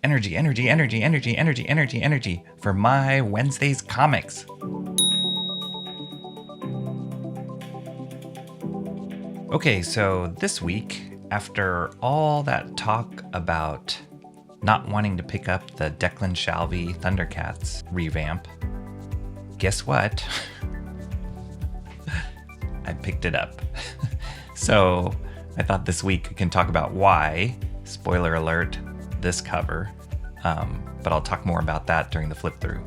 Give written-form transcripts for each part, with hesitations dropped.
energy, energy, energy, energy, energy, energy, energy for my Wednesday's comics. Okay, so this week, after all that talk about not wanting to pick up the Declan Shalvey Thundercats revamp, guess what? I picked it up. So I thought this week I can talk about why, spoiler alert, this cover, but I'll talk more about that during the flip through.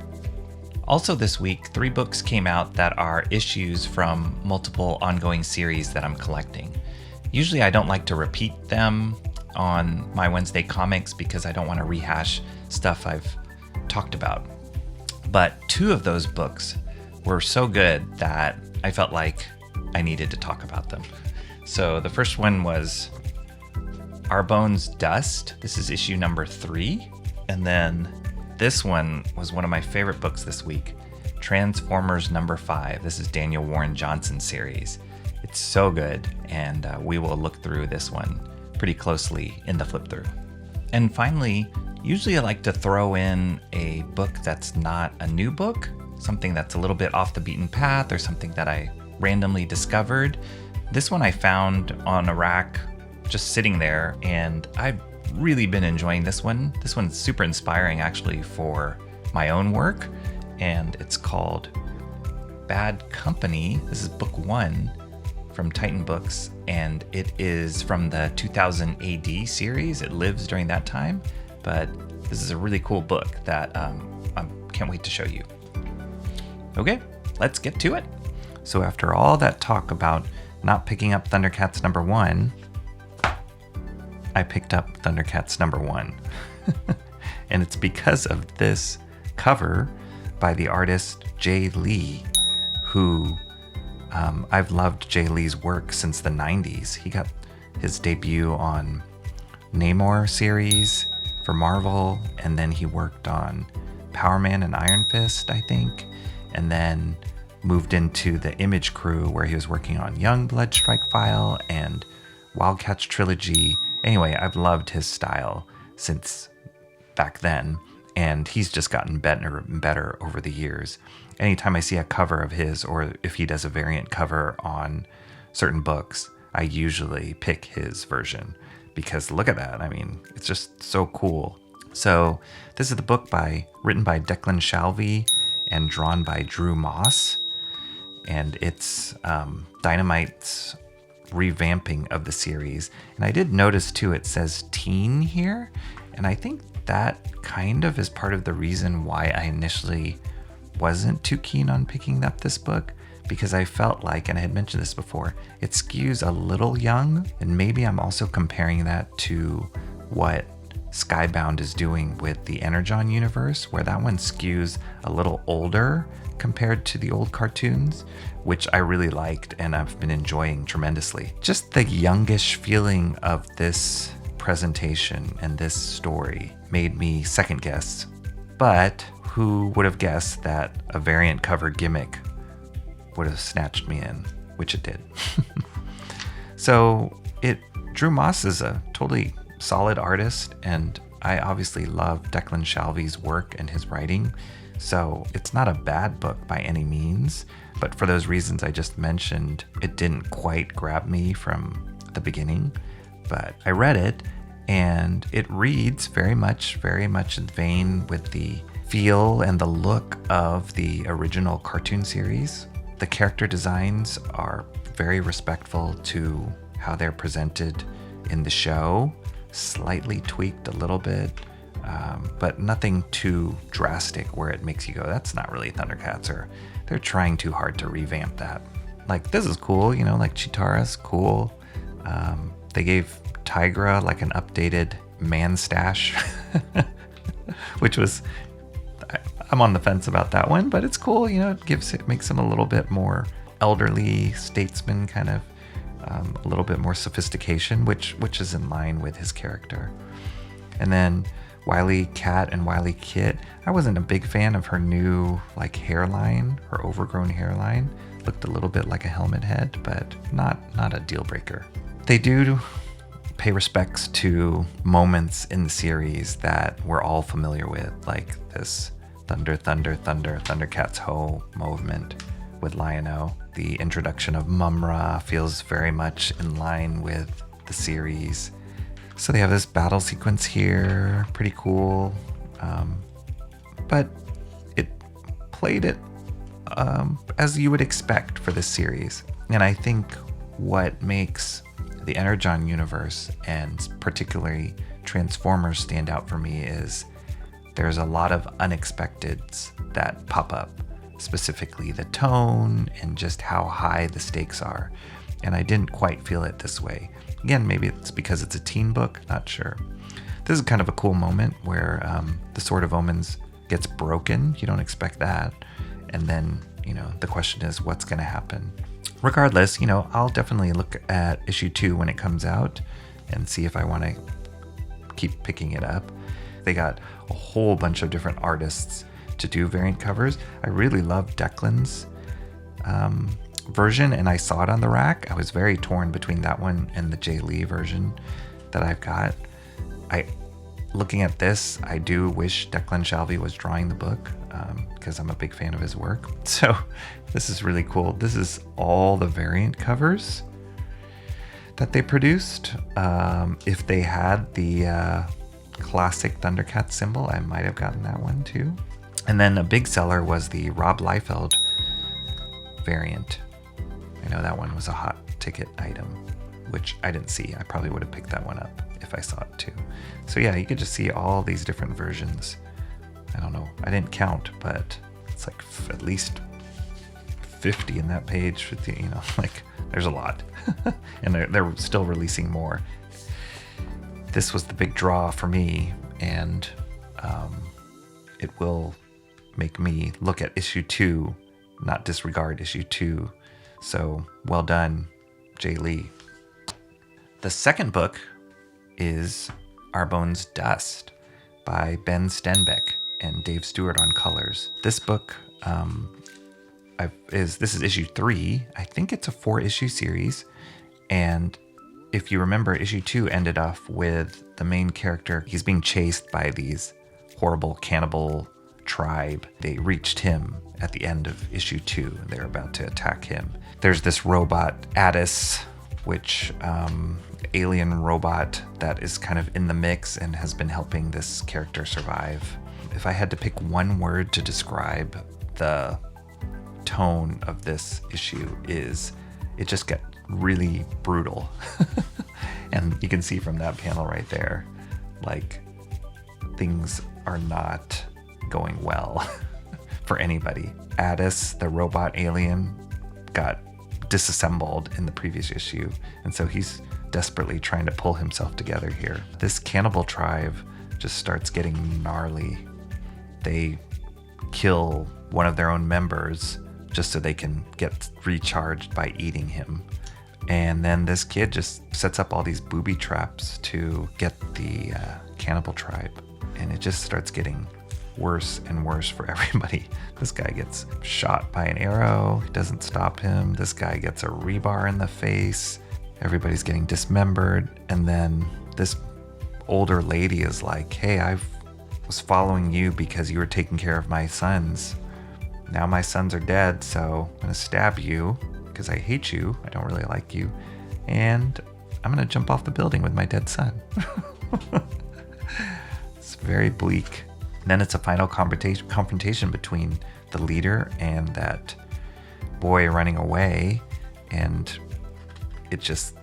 Also this week, 3 books came out that are issues from multiple ongoing series that I'm collecting. Usually I don't like to repeat them on my Wednesday comics because I don't want to rehash stuff I've talked about. But 2 of those books were so good that I felt like I needed to talk about them. So the first one was Our Bones Dust. This is issue number 3. And then this one was one of my favorite books this week, Transformers number 5. This is Daniel Warren Johnson's series. It's so good, and we will look through this one pretty closely in the flip through. And finally, usually I like to throw in a book that's not a new book, something that's a little bit off the beaten path or something that I randomly discovered. This one I found on a rack just sitting there, and I've really been enjoying this one. This one's super inspiring actually for my own work, and it's called Bad Company. This is book 1 from Titan Books, and it is from the 2000 AD series. It lives during that time, but this is a really cool book that I can't wait to show you. Okay, let's get to it. So after all that talk about not picking up Thundercats number 1, I picked up Thundercats number 1. And it's because of this cover by the artist Jae Lee, who I've loved Jae Lee's work since the 90s. He got his debut on Namor series for Marvel, and then he worked on Power Man and Iron Fist, I think, and then moved into the Image crew where he was working on Youngblood Strike File and Wildcats Trilogy. Anyway, I've loved his style since back then, and he's just gotten better and better over the years. Anytime I see a cover of his, or if he does a variant cover on certain books, I usually pick his version because look at that. I mean, it's just so cool. So this is the book written by Declan Shalvey and drawn by Drew Moss. And it's Dynamite's revamping of the series. And I did notice too, it says teen here. And I think that kind of is part of the reason why I initially wasn't too keen on picking up this book, because I felt like, and I had mentioned this before, it skews a little young. And maybe I'm also comparing that to what Skybound is doing with the Energon universe, where that one skews a little older compared to the old cartoons, which I really liked and I've been enjoying tremendously. Just the youngish feeling of this presentation and this story made me second guess. But who would have guessed that a variant cover gimmick would have snatched me in, which it did. So Drew Moss is a totally solid artist, and I obviously love Declan Shalvey's work and his writing. So it's not a bad book by any means, but for those reasons I just mentioned, it didn't quite grab me from the beginning. But I read it, and it reads very much in vein with the feel and the look of the original cartoon series. The character designs are very respectful to how they're presented in the show, slightly tweaked a little bit, but nothing too drastic where it makes you go, that's not really Thundercats, or they're trying too hard to revamp that. Like, this is cool, like Chitara's cool. They gave Tigra like an updated man stash, which was, I'm on the fence about that one, but it's cool. It makes him a little bit more elderly statesman, kind of a little bit more sophistication, which is in line with his character. And then Wily Cat and Wily Kit, I wasn't a big fan of her new hairline, her overgrown hairline. Looked a little bit like a helmet head, but not a deal breaker. They do pay respects to moments in the series that we're all familiar with, like this Thundercats Ho movement with Lion-O. The introduction of Mumra feels very much in line with the series. So they have this battle sequence here, pretty cool. But it played it as you would expect for this series. And I think what makes the Energon universe and particularly Transformers stand out for me is there's a lot of unexpecteds that pop up, specifically the tone and just how high the stakes are. And I didn't quite feel it this way. Again, maybe it's because it's a teen book, not sure. This is kind of a cool moment where the Sword of Omens gets broken. You don't expect that. And then, the question is what's going to happen. Regardless, I'll definitely look at issue 2 when it comes out and see if I want to keep picking it up. They got a whole bunch of different artists to do variant covers. I really love Declan's version, and I saw it on the rack. I was very torn between that one and the Jae Lee version that I've got. Looking at this, I do wish Declan Shalvey was drawing the book because I'm a big fan of his work. So this is really cool. This is all the variant covers that they produced. If they had the classic Thundercats symbol, I might have gotten that one too. And then a big seller was the Rob Liefeld variant. I know that one was a hot ticket item, which I didn't see. I probably would have picked that one up if I saw it too. So yeah, you could just see all these different versions. I don't know, I didn't count, but it's like at least 50 in that page. 50, there's a lot. And they're still releasing more. This was the big draw for me, and it will make me look at issue 2, not disregard issue 2. So well done, Jae Lee. The second book is Arbone's Dust by Ben Stenbeck and Dave Stewart on colors. This book this is issue 3. I think it's a 4-issue series. And if you remember, issue 2 ended off with the main character. He's being chased by these horrible cannibal tribe. They reached him at the end of issue 2. They're about to attack him. There's this robot, Addis, which alien robot that is kind of in the mix and has been helping this character survive. If I had to pick one word to describe the tone of this issue, is it just got really brutal. And you can see from that panel right there, like, things are not going well for anybody. Addis, the robot alien, got disassembled in the previous issue, and so he's desperately trying to pull himself together here. This cannibal tribe just starts getting gnarly. They kill one of their own members just so they can get recharged by eating him. And then this kid just sets up all these booby traps to get the cannibal tribe. And it just starts getting worse and worse for everybody. This guy gets shot by an arrow. It doesn't stop him. This guy gets a rebar in the face. Everybody's getting dismembered. And then this older lady is like, hey, I was following you because you were taking care of my sons. Now my sons are dead, so I'm going to stab you because I hate you. I don't really like you. And I'm going to jump off the building with my dead son. It's very bleak. And then it's a final confrontation between the leader and that boy running away. And it just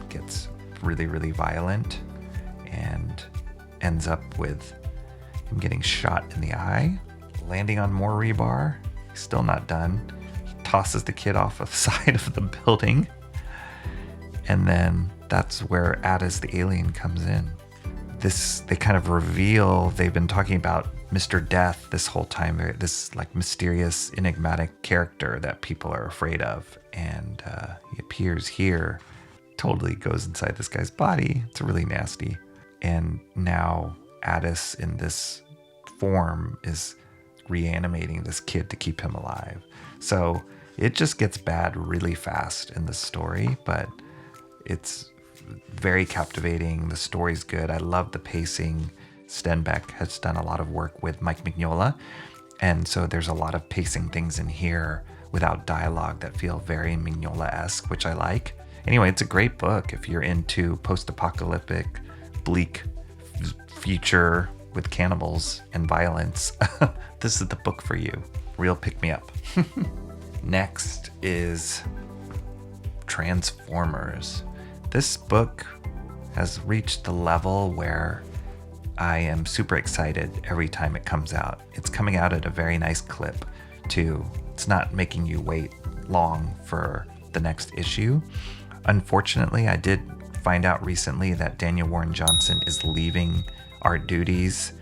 gets really, really violent and ends up with him getting shot in the eye, landing on more rebar. He's still not done. He tosses the kid off the side of the building. And then that's where Addis the alien comes in. They kind of reveal they've been talking about Mr. Death this whole time. This like mysterious, enigmatic character that people are afraid of. And he appears here, totally goes inside this guy's body. It's really nasty. And now Addis in this form is reanimating this kid to keep him alive. So it just gets bad really fast in this story, but it's very captivating. The story's good. I love the pacing. Stenbeck has done a lot of work with Mike Mignola, and so there's a lot of pacing things in here without dialogue that feel very Mignola-esque, which I like. Anyway, it's a great book if you're into post-apocalyptic, bleak future with cannibals and violence. This is the book for you. Real pick-me-up. Next is Transformers. This book has reached the level where I am super excited every time it comes out. It's coming out at a very nice clip, too. It's not making you wait long for the next issue. Unfortunately, I did find out recently that Daniel Warren Johnson is leaving art duties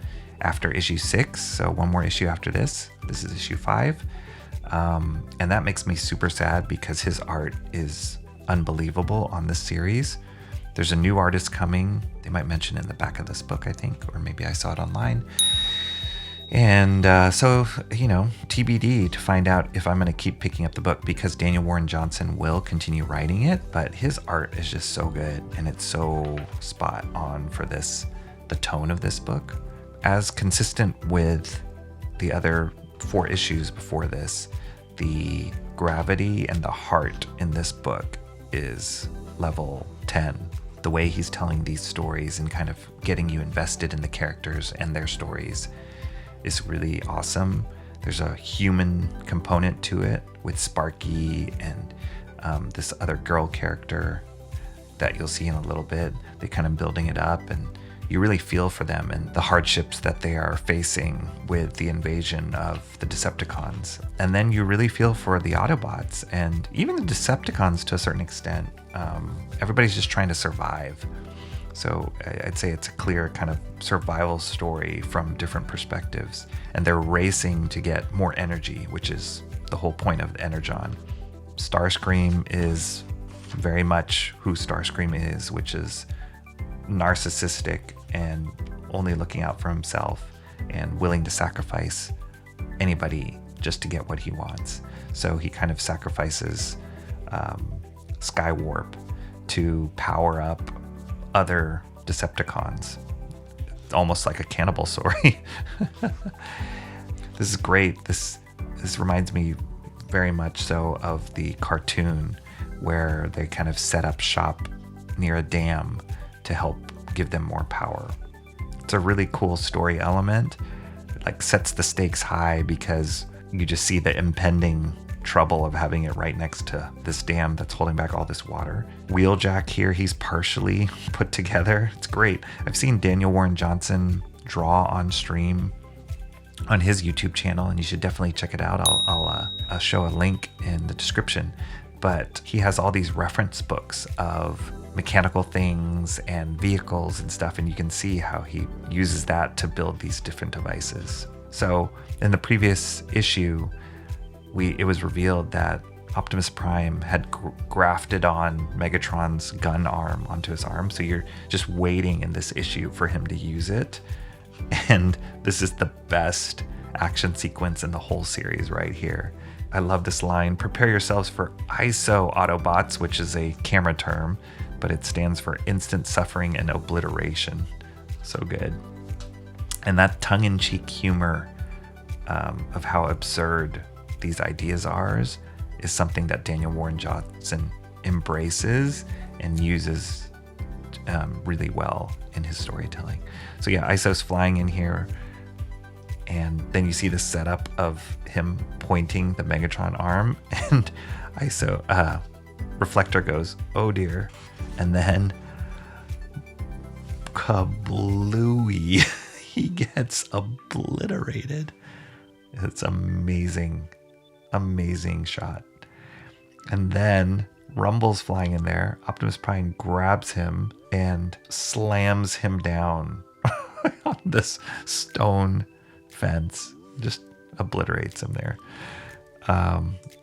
after issue 6, so one more issue after this. This is issue 5. And that makes me super sad because his art is unbelievable on this series. There's a new artist coming. They might mention it in the back of this book, I think, or maybe I saw it online. And so, TBD to find out if I'm going to keep picking up the book, because Daniel Warren Johnson will continue writing it, but his art is just so good and it's so spot on for the tone of this book. As consistent with the other 4 issues before this, the gravity and the heart in this book is level 10. The way he's telling these stories and kind of getting you invested in the characters and their stories is really awesome. There's a human component to it with Sparky and this other girl character that you'll see in a little bit. They're kind of building it up, and you really feel for them and the hardships that they are facing with the invasion of the Decepticons. And then you really feel for the Autobots and even the Decepticons to a certain extent. Everybody's just trying to survive. So I'd say it's a clear kind of survival story from different perspectives. And they're racing to get more energy, which is the whole point of the Energon. Starscream is very much who Starscream is, which is narcissistic and only looking out for himself and willing to sacrifice anybody just to get what he wants. So he kind of sacrifices Skywarp to power up other Decepticons. It's almost like a cannibal story. This is great. This reminds me very much so of the cartoon where they kind of set up shop near a dam to help give them more power. It's a really cool story element. It like sets the stakes high because you just see the impending trouble of having it right next to this dam that's holding back all this water. Wheeljack here, he's partially put together. It's great. I've seen Daniel Warren Johnson draw on stream on his YouTube channel, and you should definitely check it out. I'll show a link in the description. But he has all these reference books of mechanical things and vehicles and stuff, and you can see how he uses that to build these different devices. So in the previous issue, it was revealed that Optimus Prime had grafted on Megatron's gun arm onto his arm. So you're just waiting in this issue for him to use it. And this is the best action sequence in the whole series right here. I love this line: prepare yourselves for ISO Autobots, which is a camera term, but it stands for instant suffering and obliteration. So good. And that tongue-in-cheek humor of how absurd these ideas are is something that Daniel Warren Johnson embraces and uses really well in his storytelling. So yeah, ISO's flying in here, and then you see the setup of him pointing the Megatron arm, and ISO Reflector goes, "Oh dear," and then kablooey, he gets obliterated. It's amazing shot. And then Rumble's flying in there. Optimus Prime grabs him and slams him down on this stone fence. Just obliterates him there.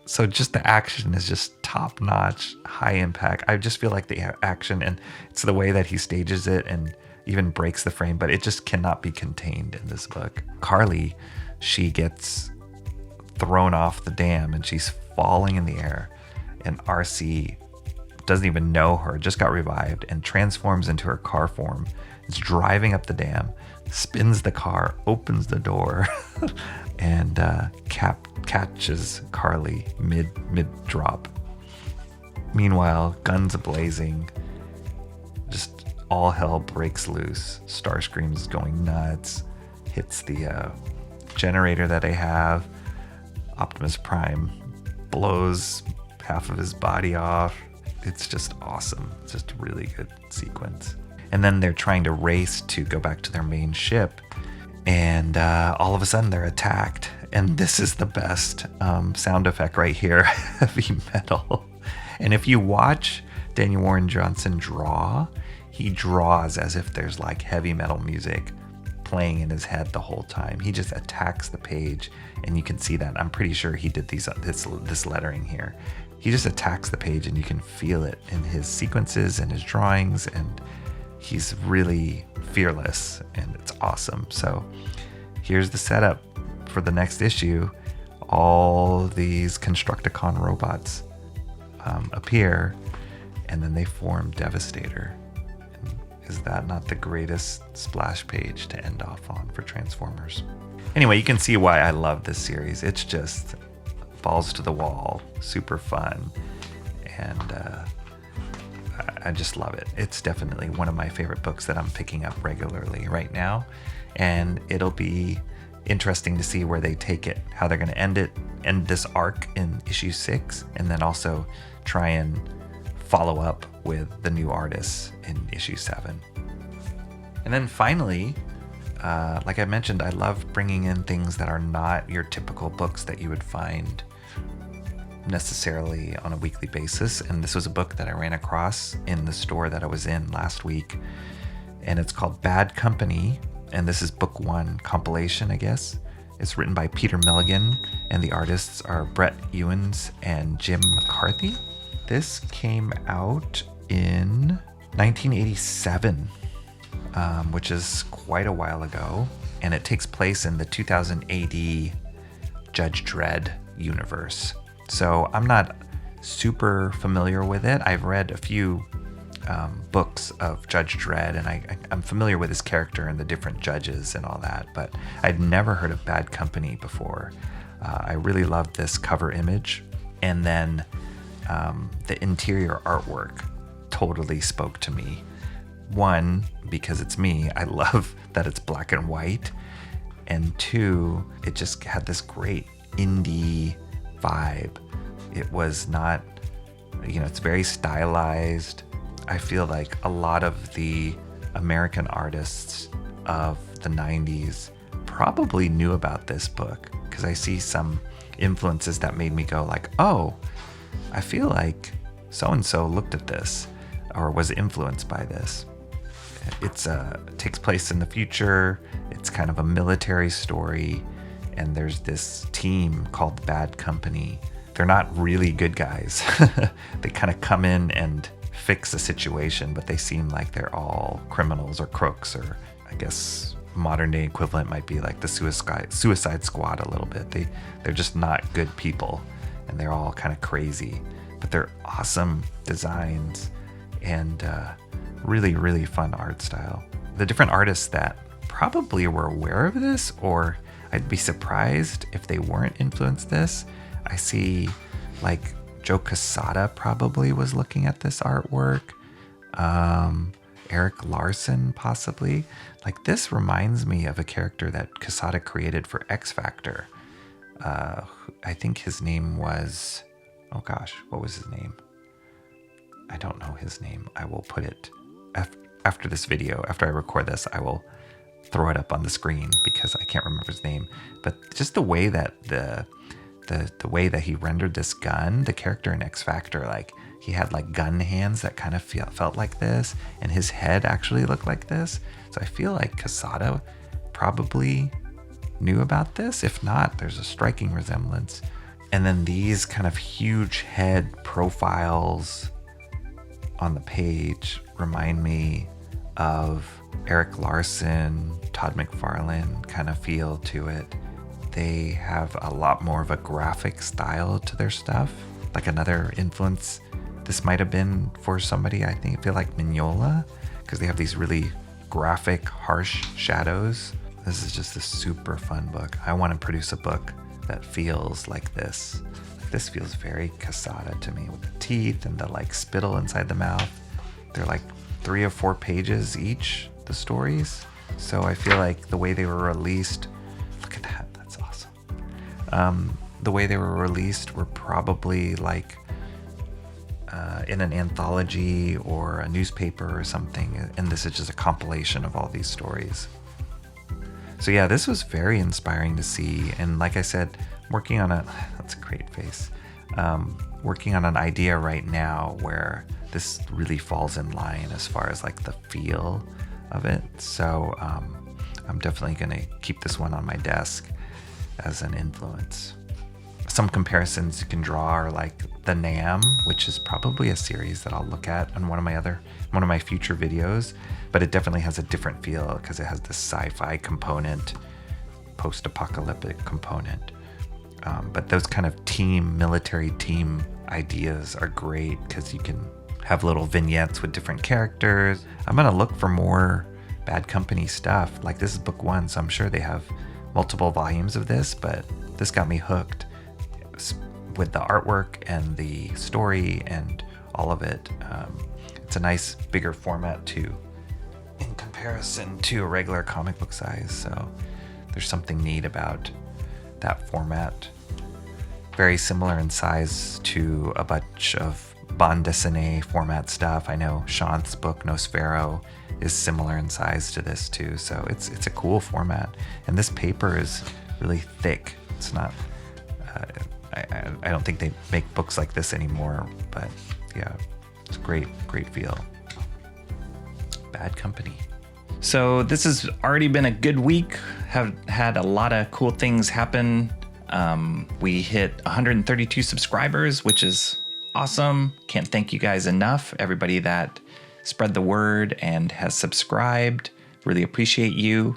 So just the action is just top notch, high impact. I just feel like the action, and it's the way that he stages it and even breaks the frame, but it just cannot be contained in this book. Carly, she gets thrown off the dam and she's falling in the air, and RC doesn't even know her, just got revived, and transforms into her car form. Is driving up the dam, spins the car, opens the door, and catches Carly mid drop. Meanwhile, guns blazing, just all hell breaks loose. Starscream's going nuts, hits the generator that they have. Optimus Prime blows half of his body off. It's just awesome. It's just a really good sequence. And then they're trying to race to go back to their main ship, and all of a sudden they're attacked. And this is the best sound effect right here, heavy metal. And if you watch Daniel Warren Johnson draw, he draws as if there's like heavy metal music playing in his head the whole time. He just attacks the page, and you can see that. I'm pretty sure he did this lettering here. He just attacks the page, and you can feel it in his sequences and his drawings, and he's really fearless, and it's awesome. So here's the setup for the next issue. All these Constructicon robots appear, and then they form Devastator. And is that not the greatest splash page to end off on for Transformers? Anyway, you can see why I love this series. It's just balls to the wall, super fun, and I just love it. It's definitely one of my favorite books that I'm picking up regularly right now, and it'll be interesting to see where they take it, how they're going to end this arc in issue 6, and then also try and follow up with the new artists in issue 7. And then finally, like I mentioned, I love bringing in things that are not your typical books that you would find necessarily on a weekly basis. And this was a book that I ran across in the store that I was in last week, and it's called Bad Company, and this is book 1 compilation, I guess. It's written by Peter Milligan, and the artists are Brett Ewins and Jim McCarthy. This came out in 1987, which is quite a while ago, and it takes place in the 2000 AD Judge Dredd universe. So I'm not super familiar with it. I've read a few books of Judge Dredd, and I'm familiar with his character and the different judges and all that, but I'd never heard of Bad Company before. I really loved this cover image, and then the interior artwork totally spoke to me. One, because it's me, I love that it's black and white, and two, it just had this great indie vibe. It was not, it's very stylized. I feel like a lot of the American artists of the 90s probably knew about this book, because I see some influences that made me go like, oh, I feel like so-and-so looked at this or was influenced by this. It takes place in the future. It's kind of a military story, and there's this team called Bad Company. They're not really good guys. They kind of come in and fix a situation, but they seem like they're all criminals or crooks, or I guess modern day equivalent might be like the Suicide Squad a little bit. They're just not good people, and they're all kind of crazy, but they're awesome designs and really, really fun art style. The different artists that probably were aware of this, or I'd be surprised if they weren't influenced this. I see like Joe Quesada probably was looking at this artwork. Eric Larson possibly. Like, this reminds me of a character that Quesada created for X Factor. I think his name was, oh gosh, what was his name? I don't know his name. I will put it after this video. After I record this, I will throw it up on the screen because I can't remember his name. But just the way that the way that he rendered this gun, the character in X Factor, like he had like gun hands that kind of felt like this, and his head actually looked like this. So I feel like Quesada probably knew about this. If not, there's a striking resemblance. And then these kind of huge head profiles on the page remind me of Eric Larson, Todd McFarlane kind of feel to it. They have a lot more of a graphic style to their stuff. Like, another influence This might have been for somebody, I feel like Mignola, because they have these really graphic, harsh shadows. This is just a super fun book. I want to produce a book that feels like this. This feels very Casada to me, with the teeth and the like spittle inside the mouth. They're like 3 or 4 pages each, the stories. So I feel like the way they were released, look at that, that's awesome. The way they were released were probably like in an anthology or a newspaper or something. And this is just a compilation of all these stories. So yeah, this was very inspiring to see. And like I said, working on that's a great face. Working on an idea right now where this really falls in line as far as like the feel of it. So I'm definitely gonna keep this one on my desk as an influence. Some comparisons you can draw are like the Nam, which is probably a series that I'll look at on one of my future videos, but it definitely has a different feel because it has this sci-fi component, post-apocalyptic component. But those kind of military team ideas are great because you can have little vignettes with different characters. I'm gonna look for more Bad Company stuff. Like, this is book 1, so I'm sure they have multiple volumes of this, but this got me hooked with the artwork and the story and all of it. It's a nice bigger format too, in comparison to a regular comic book size. So there's something neat about that format. Very similar in size to a bunch of bande dessinée format stuff. I know Shant's book Nosfero is similar in size to this too. So it's a cool format. And this paper is really thick. It's not, I don't think they make books like this anymore, but yeah, it's great feel. Bad Company. So this has already been a good week. Have had a lot of cool things happen. We hit 132 subscribers, which is awesome. Can't thank you guys enough. Everybody that spread the word and has subscribed, really appreciate you.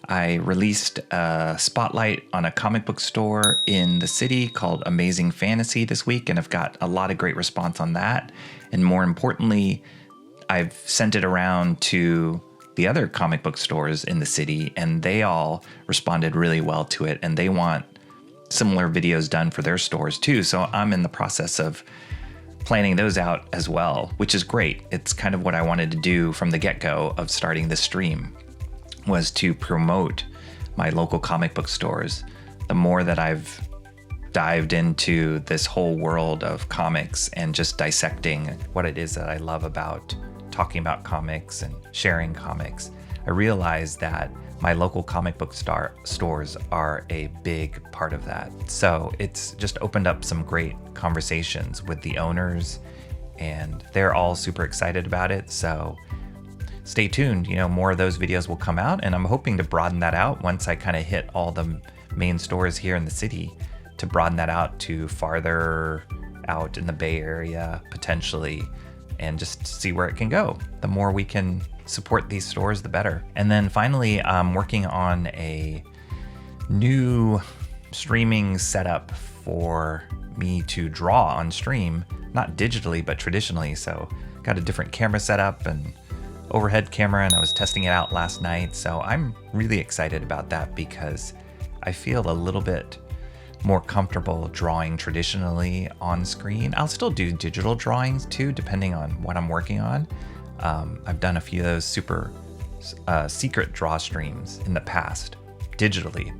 I released a spotlight on a comic book store in the city called Amazing Fantasy this week, and I've got a lot of great response on that. And more importantly, I've sent it around to the other comic book stores in the city, and they all responded really well to it, and they want similar videos done for their stores too. So I'm in the process of planning those out as well, which is great. It's kind of what I wanted to do from the get-go of starting this stream, was to promote my local comic book stores. The more that I've dived into this whole world of comics and just dissecting what it is that I love about talking about comics and sharing comics, I realized that my local comic book stores are a big part of that. So it's just opened up some great conversations with the owners, and they're all super excited about it. So stay tuned, more of those videos will come out, and I'm hoping to broaden that out once I kind of hit all the main stores here in the city, to broaden that out to farther out in the Bay Area potentially, and just see where it can go. The more we can support these stores, the better. And then finally, I'm working on a new streaming setup for me to draw on stream, not digitally, but traditionally. So got a different camera setup and overhead camera, and I was testing it out last night. So I'm really excited about that because I feel a little bit more comfortable drawing traditionally on screen. I'll still do digital drawings too, depending on what I'm working on. I've done a few of those super secret draw streams in the past, digitally.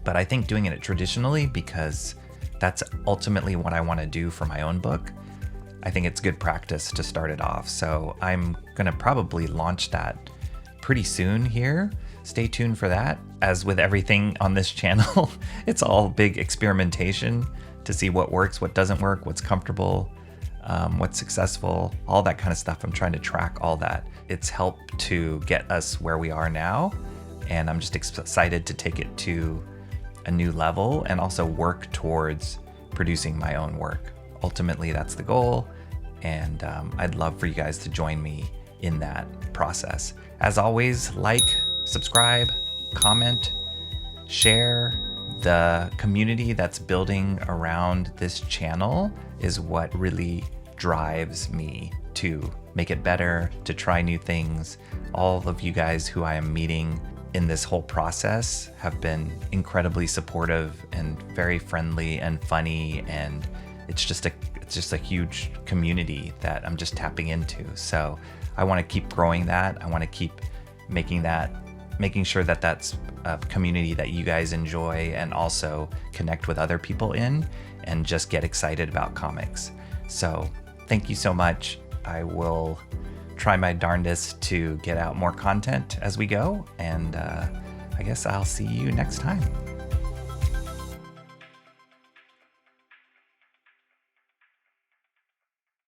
But I think doing it traditionally, because that's ultimately what I want to do for my own book, I think it's good practice to start it off. So I'm gonna probably launch that pretty soon here. Stay tuned for that. As with everything on this channel, it's all big experimentation to see what works, what doesn't work, what's comfortable, what's successful, all that kind of stuff. I'm trying to track all that. It's helped to get us where we are now, and I'm just excited to take it to a new level and also work towards producing my own work. Ultimately, that's the goal, and I'd love for you guys to join me in that process. As always, like, subscribe, comment, share, the community that's building around this channel is what really drives me to make it better, to try new things. All of you guys who I am meeting in this whole process have been incredibly supportive and very friendly and funny, and it's just a huge community that I'm just tapping into. So I want to keep growing that. I want to keep making sure that that's a community that you guys enjoy and also connect with other people in and just get excited about comics. So thank you so much. I will try my darndest to get out more content as we go, and I guess I'll see you next time.